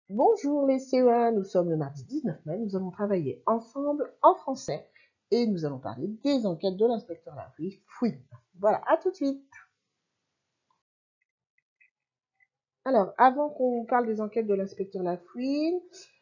Bonjour les CE1, nous sommes le mardi 19 mai, nous allons travailler ensemble en français et nous allons parler des enquêtes de l'inspecteur Lafouine. Voilà, à tout de suite. Alors, avant qu'on parle des enquêtes de l'inspecteur Lafouine,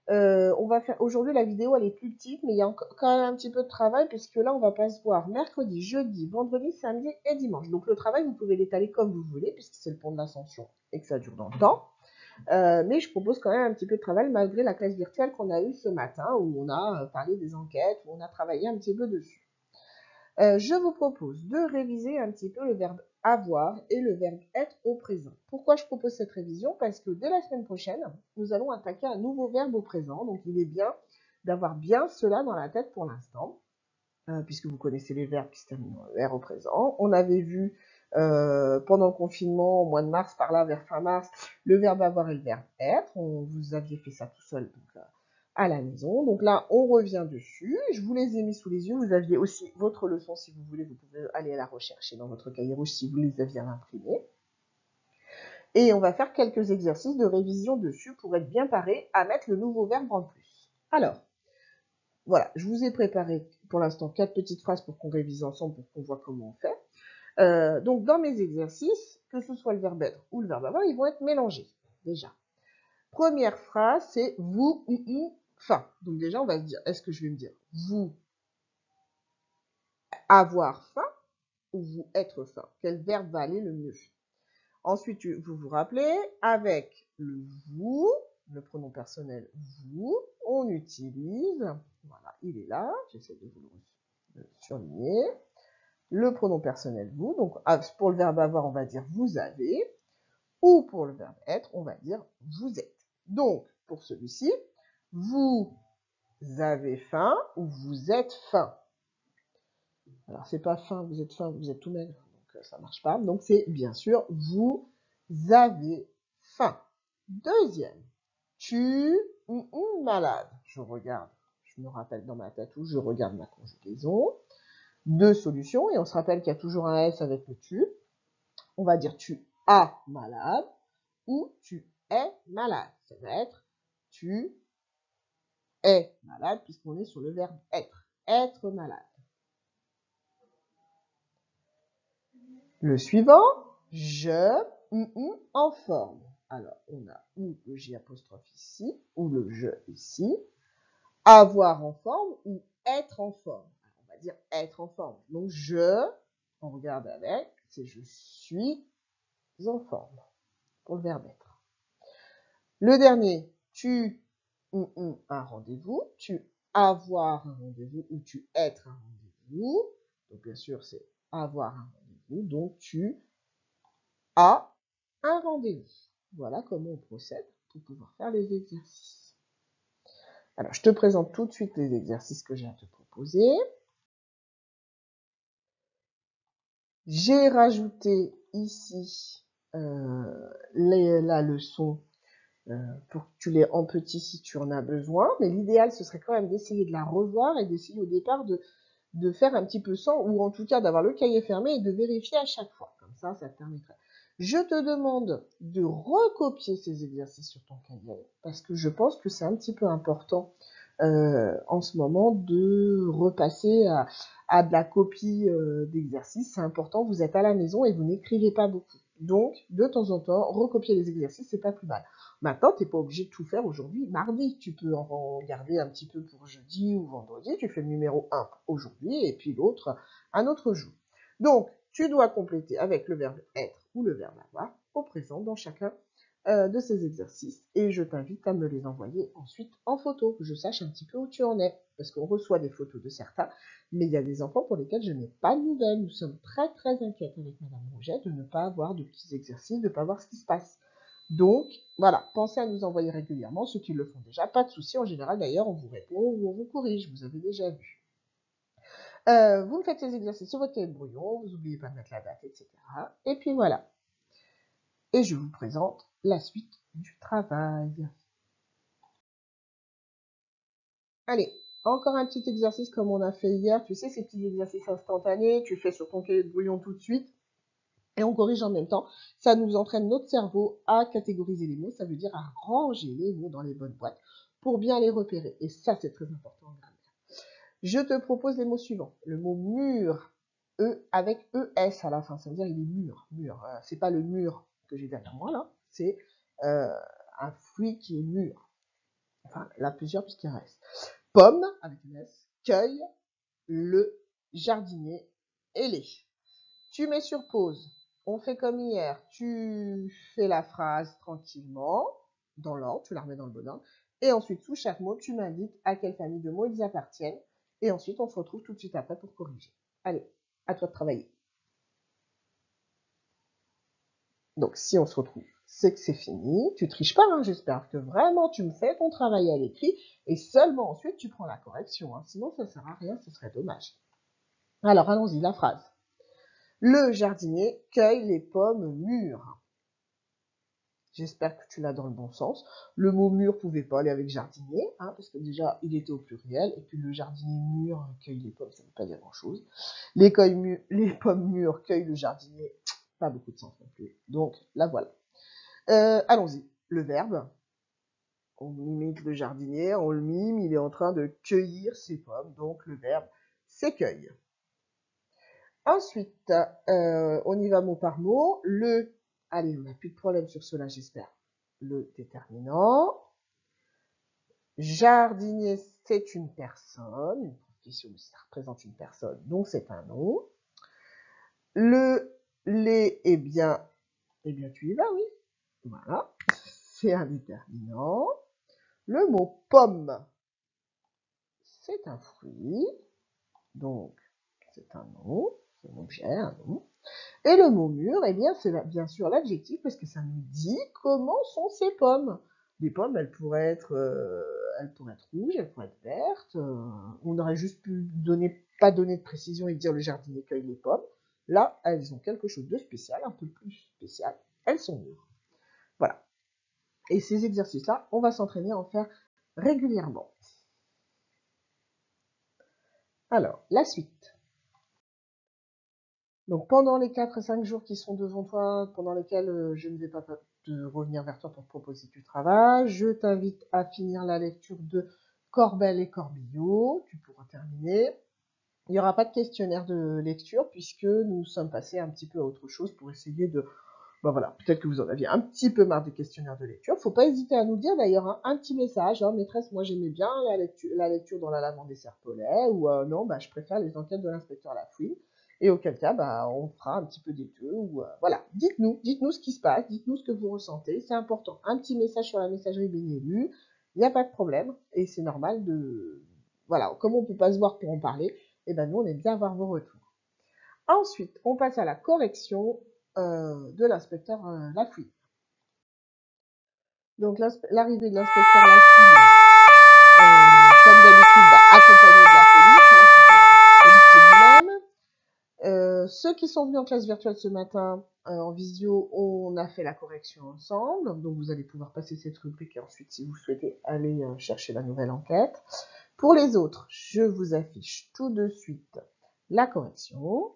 on va faire aujourd'hui la vidéo, elle est plus petite, mais il y a quand même un petit peu de travail puisque là, on va pas se voir mercredi, jeudi, vendredi, samedi et dimanche. Donc le travail, vous pouvez l'étaler comme vous voulez puisque c'est le pont de l'Ascension et que ça dure dans le temps. Mais je propose quand même un petit peu de travail malgré la classe virtuelle qu'on a eue ce matin où on a parlé des enquêtes, où on a travaillé un petit peu dessus. Je vous propose de réviser un petit peu le verbe avoir et le verbe être au présent. Pourquoi je propose cette révision? Parce que dès la semaine prochaine, nous allons attaquer un nouveau verbe au présent. Donc il est bien d'avoir bien cela dans la tête pour l'instant, puisque vous connaissez les verbes qui se terminent en R au présent. On avait vu pendant le confinement, au mois de mars, par là, vers fin mars, le verbe avoir et le verbe être. Vous aviez fait ça tout seul donc, à la maison. Donc là, on revient dessus. Je vous les ai mis sous les yeux. Vous aviez aussi votre leçon, si vous voulez. Vous pouvez aller la rechercher dans votre cahier rouge si vous les aviez imprimés. Et on va faire quelques exercices de révision dessus pour être bien paré à mettre le nouveau verbe en plus. Alors, voilà, je vous ai préparé pour l'instant 4 petites phrases pour qu'on révise ensemble, pour qu'on voit comment on fait. Donc, dans mes exercices, que ce soit le verbe être ou le verbe avoir, ils vont être mélangés, déjà. Première phrase, c'est vous, faim. Donc déjà, on va se dire, est-ce que je vais me dire vous avoir faim ou vous être faim? Quel verbe va aller le mieux? Ensuite, vous vous rappelez, avec le vous, le pronom personnel vous, on utilise, voilà, il est là, j'essaie de vous le surligner, le pronom personnel vous, donc pour le verbe avoir, on va dire vous avez, ou pour le verbe être, on va dire vous êtes. Donc, pour celui-ci, vous avez faim ou vous êtes faim. Alors, c'est pas faim, vous êtes tout maigre, donc ça marche pas. Donc, c'est bien sûr, vous avez faim. Deuxième, tu malade. Je regarde, je me rappelle dans ma tête où je regarde ma conjugaison. Deux solutions, et on se rappelle qu'il y a toujours un S avec le tu. On va dire tu as malade ou tu es malade. Ça va être tu es malade puisqu'on est sur le verbe être. Être malade. Le suivant, je en forme. Alors, on a ou le J apostrophe ici, ou le je ici. Avoir en forme ou être en forme. Alors, on va dire être en forme. Donc, on regarde avec, c'est je suis en forme pour le verbe être. Le dernier, tu un rendez-vous, tu avoir un rendez-vous ou tu être un rendez-vous. Donc, bien sûr, c'est avoir un rendez-vous. Donc, tu as un rendez-vous. Voilà comment on procède pour pouvoir faire les exercices. Alors, je te présente tout de suite les exercices que j'ai à te proposer. J'ai rajouté ici la leçon pour que tu l'aies en petit si tu en as besoin. Mais l'idéal, ce serait quand même d'essayer de la revoir et d'essayer au départ de faire un petit peu sans, ou en tout cas d'avoir le cahier fermé et de vérifier à chaque fois. Comme ça te permettrait. Je te demande de recopier ces exercices sur ton cahier, parce que je pense que c'est un petit peu important en ce moment de repasser à de la copie d'exercices. C'est important, vous êtes à la maison et vous n'écrivez pas beaucoup. Donc, de temps en temps, recopier les exercices, c'est pas plus mal. Maintenant, tu n'es pas obligé de tout faire aujourd'hui, mardi. Tu peux en regarder un petit peu pour jeudi ou vendredi. Tu fais le numéro 1 aujourd'hui et puis l'autre un autre jour. Donc, tu dois compléter avec le verbe être ou le verbe avoir au présent dans chacun de ces exercices. Et je t'invite à me les envoyer ensuite en photo, que je sache un petit peu où tu en es. Parce qu'on reçoit des photos de certains, mais il y a des enfants pour lesquels je n'ai pas de nouvelles. Nous sommes très très inquiètes avec Madame Rouget de ne pas avoir de petits exercices, de ne pas voir ce qui se passe. Donc, voilà, pensez à nous envoyer régulièrement, ceux qui le font déjà, pas de souci. En général, d'ailleurs, on vous répond ou on vous corrige, vous avez déjà vu. Vous me faites ces exercices sur votre cahier de brouillon, vous n'oubliez pas de mettre la date, etc. Et puis voilà. Et je vous présente la suite du travail. Allez, encore un petit exercice comme on a fait hier. Tu sais, ces petits exercices instantanés, tu fais sur ton cahier de brouillon tout de suite. Et on corrige en même temps. Ça nous entraîne notre cerveau à catégoriser les mots. Ça veut dire à ranger les mots dans les bonnes boîtes pour bien les repérer. Et ça, c'est très important en grammaire. Je te propose les mots suivants. Le mot mûr, E avec ES à la fin. Ça veut dire il est mûr. Mûr. C'est pas le mur que j'ai derrière moi là. C'est un fruit qui est mûr. Enfin, là, plusieurs puisqu'il reste. Pomme avec un S. Cueille, le jardinier et les. Tu mets sur pause. On fait comme hier. Tu fais la phrase tranquillement, dans l'ordre, tu la remets dans le bon ordre. Et ensuite, sous chaque mot, tu m'indiques à quelle famille de mots ils appartiennent. Et ensuite, on se retrouve tout de suite après pour corriger. Allez, à toi de travailler. Donc, si on se retrouve, c'est que c'est fini. Tu triches pas, hein. J'espère que vraiment tu me fais ton travail à l'écrit. Et seulement ensuite, tu prends la correction. Hein. Sinon, ça ne sert à rien, ce serait dommage. Alors, allons-y, la phrase. Le jardinier cueille les pommes mûres. J'espère que tu l'as dans le bon sens. Le mot mûr pouvait pas aller avec jardinier, hein, parce que déjà, il était au pluriel. Et puis, le jardinier mûr cueille les pommes, ça ne veut pas dire grand-chose. Les pommes mûres cueillent le jardinier, pas beaucoup de sens non plus. Donc, la voilà. Allons-y. Le verbe. On imite le jardinier, on le mime, il est en train de cueillir ses pommes. Donc, le verbe, c'est cueille. Ensuite, on y va mot par mot. Le, allez, on n'a plus de problème sur cela, j'espère. Le déterminant. Jardinier, c'est une personne, une profession, ça représente une personne, donc c'est un nom. Le, les, eh bien, tu y vas, oui. Voilà, c'est un déterminant. Le mot pomme, c'est un fruit, donc c'est un nom, c'est un objet, un nom. Et le mot mûr, eh bien, c'est bien sûr l'adjectif parce que ça nous dit comment sont ces pommes. Les pommes, elles pourraient être rouges, elles pourraient être vertes. On aurait juste pu pas donner de précision et dire le jardinier cueille les pommes. Là, elles ont quelque chose de spécial, un peu plus spécial. Elles sont mûres. Voilà. Et ces exercices-là, on va s'entraîner à en faire régulièrement. Alors, la suite. Donc pendant les 4 à 5 jours qui sont devant toi, pendant lesquels je ne vais pas revenir vers toi pour te proposer du travail, je t'invite à finir la lecture de Corbel et Corbillot, tu pourras terminer. Il n'y aura pas de questionnaire de lecture puisque nous sommes passés un petit peu à autre chose pour essayer de... Ben voilà, peut-être que vous en aviez un petit peu marre des questionnaires de lecture. Faut pas hésiter à nous dire d'ailleurs un petit message. Hein, maîtresse, moi j'aimais bien la lecture dans la lavande des serpolets ou non, bah, je préfère les enquêtes de l'inspecteur Lafouine. Et auquel cas, bah, on fera un petit peu des deux. Ou, voilà, dites-nous ce qui se passe, dites-nous ce que vous ressentez. C'est important. Un petit message sur la messagerie Bénélu, il n'y a pas de problème. Et c'est normal de... Voilà, comme on ne peut pas se voir pour en parler, et ben nous, on aime bien avoir vos retours. Ensuite, on passe à la correction de l'inspecteur Lafouine. Donc, l'arrivée de l'inspecteur Lafouine, comme d'habitude, accompagné de la police, hein, policier lui-même. Ceux qui sont venus en classe virtuelle ce matin en visio, on a fait la correction ensemble. Donc, vous allez pouvoir passer cette rubrique et ensuite, si vous souhaitez, aller chercher la nouvelle enquête. Pour les autres, je vous affiche tout de suite la correction.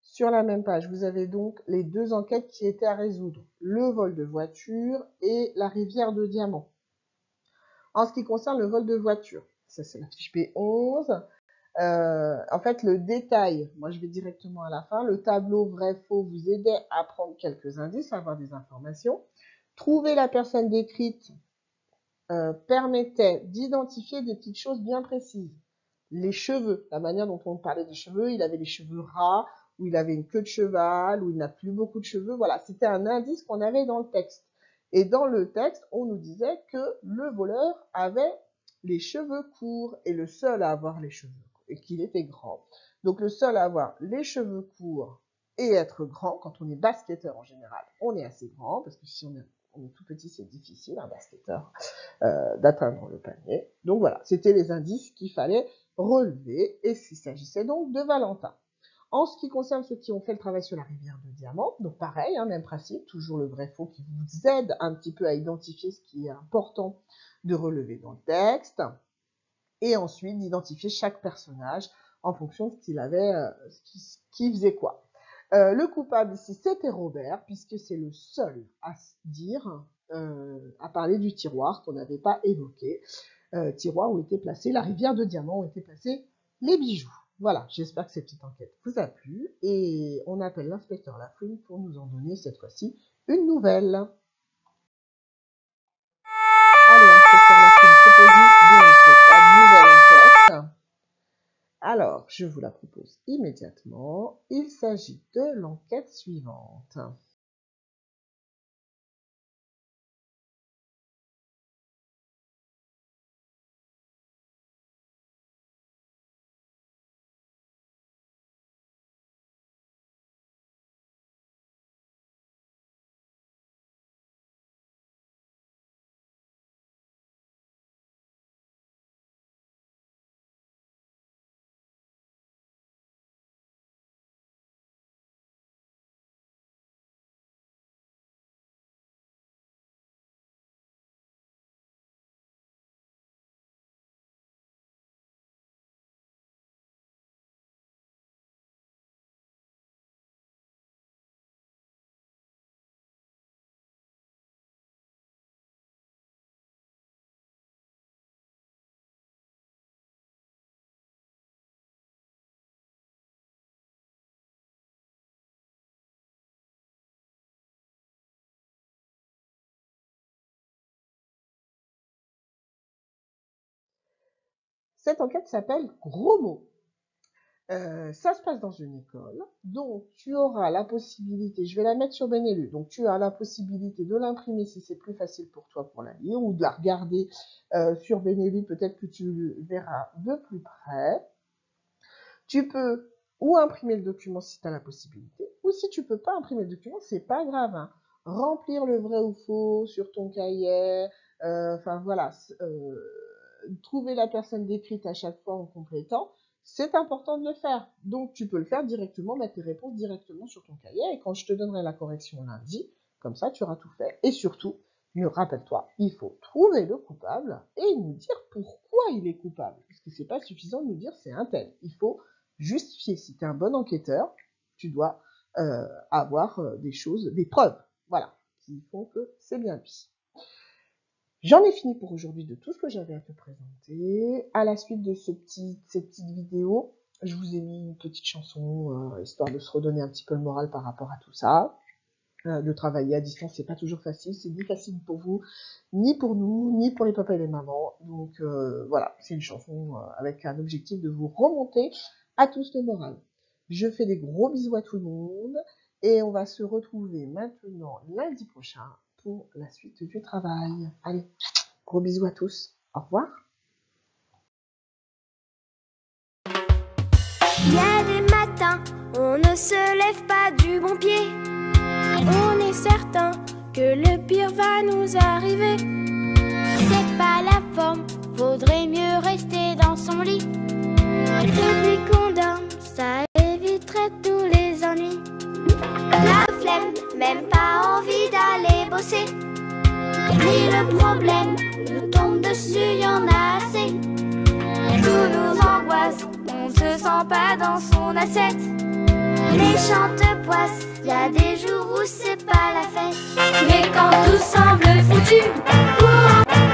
Sur la même page, vous avez donc les deux enquêtes qui étaient à résoudre. Le vol de voiture et la rivière de diamants. En ce qui concerne le vol de voiture, ça c'est la fiche P11. En fait, le détail, moi je vais directement à la fin. Le tableau vrai-faux vous aidait à prendre quelques indices, à avoir des informations. Trouver la personne décrite permettait d'identifier des petites choses bien précises. Les cheveux, la manière dont on parlait des cheveux, il avait les cheveux ras, ou il avait une queue de cheval, ou il n'a plus beaucoup de cheveux. Voilà, c'était un indice qu'on avait dans le texte. Et dans le texte, on nous disait que le voleur avait les cheveux courts et le seul à avoir les cheveux courts, et qu'il était grand. Donc le seul à avoir les cheveux courts et être grand, quand on est basketteur en général, on est assez grand, parce que si on est tout petit, c'est difficile, un basketteur, d'atteindre le panier. Donc voilà, c'était les indices qu'il fallait relever, et il s'agissait donc de Valentin. En ce qui concerne ceux qui ont fait le travail sur la rivière de Diamant, donc pareil, hein, même principe, toujours le vrai-faux qui vous aide un petit peu à identifier ce qui est important de relever dans le texte, et ensuite d'identifier chaque personnage en fonction de ce qu'il avait, qui faisait quoi. Le coupable ici, c'était Robert, puisque c'est le seul à dire, à parler du tiroir qu'on n'avait pas évoqué, tiroir où était placé la rivière de Diamant, où étaient placés les bijoux. Voilà, j'espère que cette petite enquête vous a plu, et on appelle l'inspecteur Lafouine pour nous en donner cette fois-ci une nouvelle. Allez, inspecteur Lafouine, propose-nous donc ta nouvelle enquête. Alors, je vous la propose immédiatement. Il s'agit de l'enquête suivante. Cette enquête s'appelle Gros mots. Ça se passe dans une école, donc tu auras la possibilité, je vais la mettre sur Benelux, donc tu as la possibilité de l'imprimer si c'est plus facile pour toi pour la lire, ou de la regarder sur Benelux, peut-être que tu le verras de plus près. Tu peux ou imprimer le document si tu as la possibilité, ou si tu peux pas imprimer le document, c'est pas grave, hein. Remplir le vrai ou faux sur ton cahier, enfin voilà, trouver la personne décrite à chaque fois en complétant, c'est important de le faire. Donc, tu peux le faire directement, mettre tes réponses directement sur ton cahier. Et quand je te donnerai la correction lundi, comme ça, tu auras tout fait. Et surtout, rappelle-toi, il faut trouver le coupable et nous dire pourquoi il est coupable. Parce que c'est pas suffisant de nous dire c'est un tel. Il faut justifier. Si tu es un bon enquêteur, tu dois avoir des choses, des preuves, voilà, qui font que c'est bien lui. J'en ai fini pour aujourd'hui de tout ce que j'avais à te présenter. À la suite de cette petite vidéo, je vous ai mis une petite chanson, histoire de se redonner un petit peu le moral par rapport à tout ça. De travailler à distance, c'est pas toujours facile. C'est ni facile pour vous, ni pour nous, ni pour les papas et les mamans. Donc voilà, c'est une chanson avec un objectif de vous remonter à tous le moral. Je fais des gros bisous à tout le monde. Et on va se retrouver maintenant lundi prochain pour la suite du travail. Allez, gros bisous à tous. Au revoir. Il y a des matins, on ne se lève pas du bon pied. On est certain que le pire va nous arriver. C'est pas la forme, vaudrait mieux rester dans son lit. Depuis qu'on dort, ça éviterait tous les ennuis. La flemme, même pas envie d'aller bosser. Ni le problème nous tombe dessus, y en a assez. Tout nous angoisse, on se sent pas dans son assiette. Méchante poisse, y a des jours où c'est pas la fête. Mais quand tout semble foutu,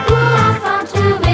pour enfin trouver